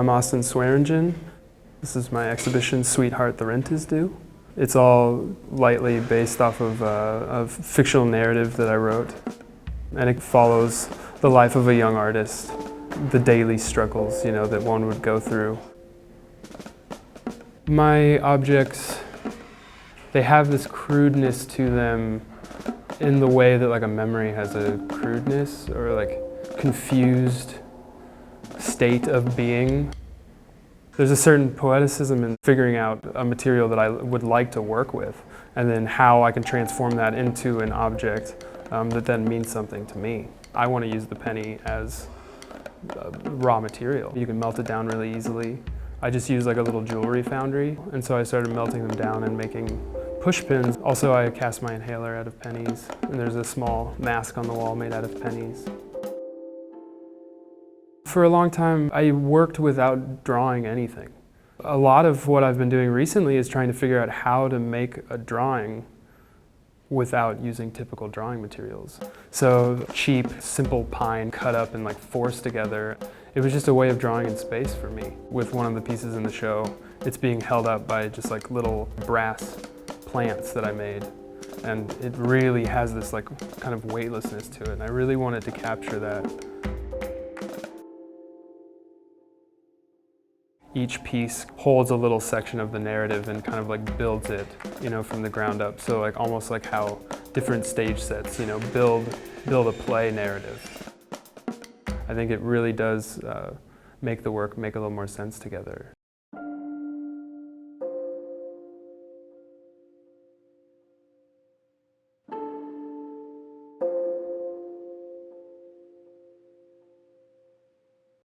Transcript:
I'm Austin Swearengin. This is my exhibition, Sweetheart, the Rent is Due. It's all lightly based off of a fictional narrative that I wrote. And it follows the life of a young artist, the daily struggles, that one would go through. My objects, they have this crudeness to them in the way that like a memory has a crudeness or like confused state of being. There's a certain poeticism in figuring out a material that I would like to work with and then how I can transform that into an object that then means something to me. I want to use the penny as raw material. You can melt it down really easily. I just use like a little jewelry foundry, and so I started melting them down and making push pins. Also, I cast my inhaler out of pennies, and there's a small mask on the wall made out of pennies. For a long time, I worked without drawing anything. A lot of what I've been doing recently is trying to figure out how to make a drawing without using typical drawing materials. So cheap, simple pine cut up and like forced together. It was just a way of drawing in space for me. With one of the pieces in the show, it's being held up by just like little brass plants that I made. And it really has this like kind of weightlessness to it, and I really wanted to capture that. Each piece holds a little section of the narrative and kind of like builds it, from the ground up. So like almost like how different stage sets, build a play narrative. I think it really does make the work make a little more sense together.